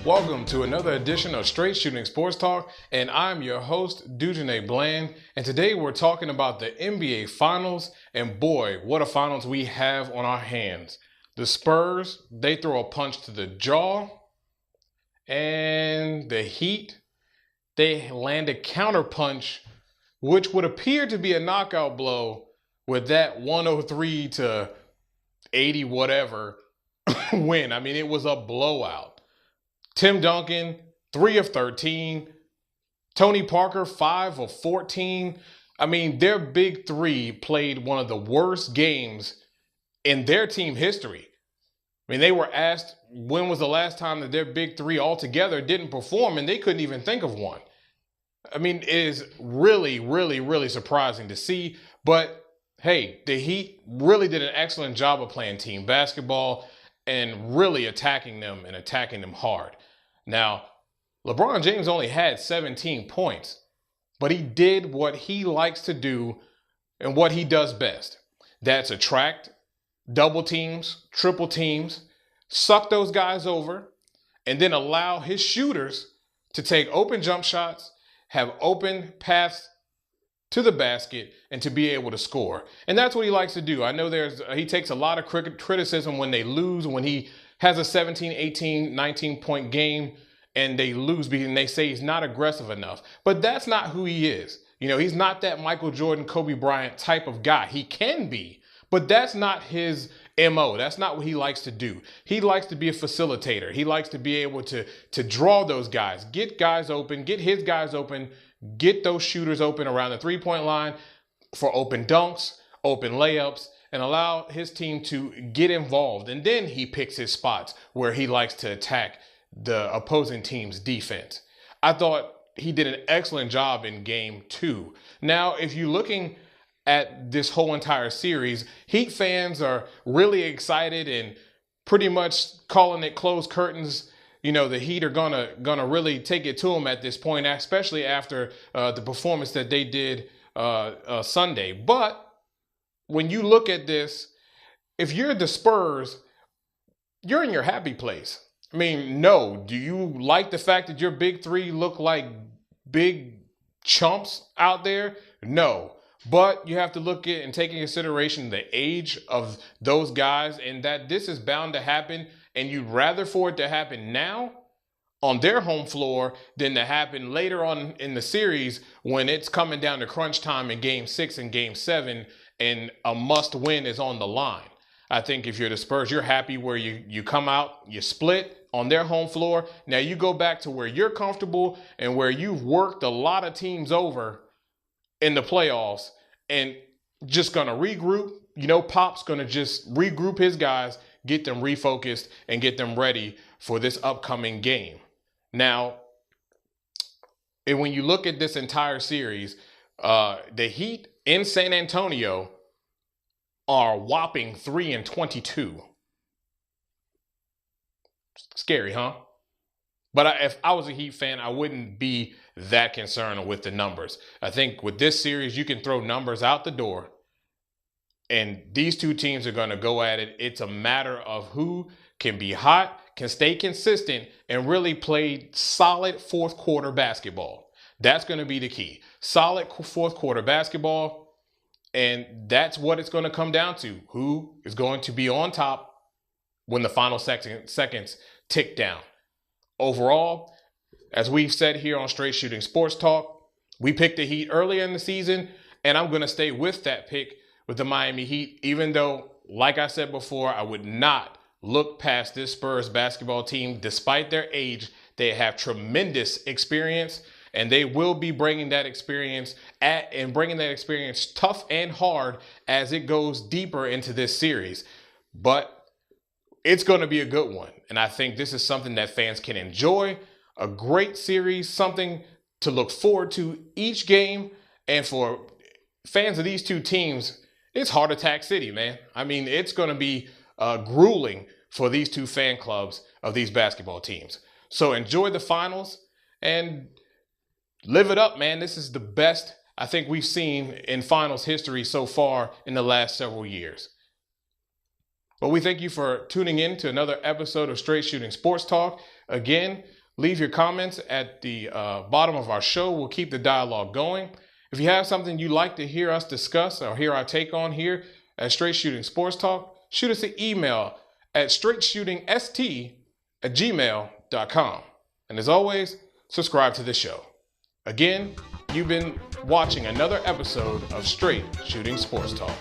Welcome to another edition of Straight Shooting Sports Talk, and I'm your host, Dujane Bland, and today we're talking about the NBA Finals, and boy, what a finals we have on our hands. The Spurs, they throw a punch to the jaw, and the Heat, they land a counterpunch, which would appear to be a knockout blow with that 103 to 80 whatever win. I mean, it was a blowout. Tim Duncan, 3 of 13. Tony Parker, 5 of 14. I mean, their big three played one of the worst games in their team history. I mean, they were asked when was the last time that their big three altogether didn't perform, and they couldn't even think of one. I mean, it is really, really, really surprising to see. But hey, the Heat really did an excellent job of playing team basketball and really attacking them hard. Now, LeBron James only had 17 points, but he did what he likes to do and what he does best. That's attract double teams, triple teams, suck those guys over, and then allow his shooters to take open jump shots, have open paths to the basket, and to be able to score. And that's what he likes to do. I know he takes a lot of criticism when they lose, when he has a 17, 18, 19 point game and they lose because they say he's not aggressive enough. But that's not who he is. You know, he's not that Michael Jordan, Kobe Bryant type of guy. He can be, but that's not his MO. That's not what he likes to do. He likes to be a facilitator. He likes to be able to draw those guys, get guys open, get his guys open, get those shooters open around the three-point line for open dunks, open layups, and allow his team to get involved. And then he picks his spots where he likes to attack the opposing team's defense. I thought he did an excellent job in game 2. Now, if you're looking at this whole entire series, Heat fans are really excited and pretty much calling it closed curtains. You know, the Heat are gonna really take it to them at this point, especially after the performance that they did Sunday. But when you look at this, if you're the Spurs, you're in your happy place. I mean, no. Do you like the fact that your big three look like big chumps out there? No. But you have to look at and take into consideration the age of those guys and that this is bound to happen. And you'd rather for it to happen now on their home floor than to happen later on in the series when it's coming down to crunch time in game 6 and game 7 and a must win is on the line. I think if you're the Spurs, you're happy where you come out, you split on their home floor. Now you go back to where you're comfortable and where you've worked a lot of teams over in the playoffs and just going to regroup. You know, Pop's going to just regroup his guys, get them refocused, and get them ready for this upcoming game. Now, and when you look at this entire series, the Heat in San Antonio are whopping 3-22. Scary, huh? But if I was a Heat fan, I wouldn't be that concerned with the numbers. I think with this series, you can throw numbers out the door, and these two teams are going to go at it. It's a matter of who can be hot, can stay consistent, and really play solid fourth quarter basketball. That's going to be the key. Solid fourth quarter basketball, and that's what it's going to come down to. Who is going to be on top when the final seconds tick down. Overall, as we've said here on Straight Shooting Sports Talk, we picked the Heat earlier in the season, and I'm going to stay with that pick with the Miami Heat, even though, like I said before, I would not look past this Spurs basketball team. Despite their age, they have tremendous experience, and they will be bringing that experience tough and hard as it goes deeper into this series. But it's going to be a good one. And I think this is something that fans can enjoy. A great series, something to look forward to each game. And for fans of these two teams, it's heart attack city, man. I mean, it's going to be grueling for these two fan clubs of these basketball teams. So enjoy the finals and live it up, man. This is the best I think we've seen in finals history so far in the last several years. Well, we thank you for tuning in to another episode of Straight Shooting Sports Talk. Again, leave your comments at the bottom of our show. We'll keep the dialogue going. If you have something you'd like to hear us discuss or hear our take on here at Straight Shooting Sports Talk, shoot us an email at straightshootingst@gmail.com. And as always, subscribe to the show. Again, you've been watching another episode of Straight Shooting Sports Talk.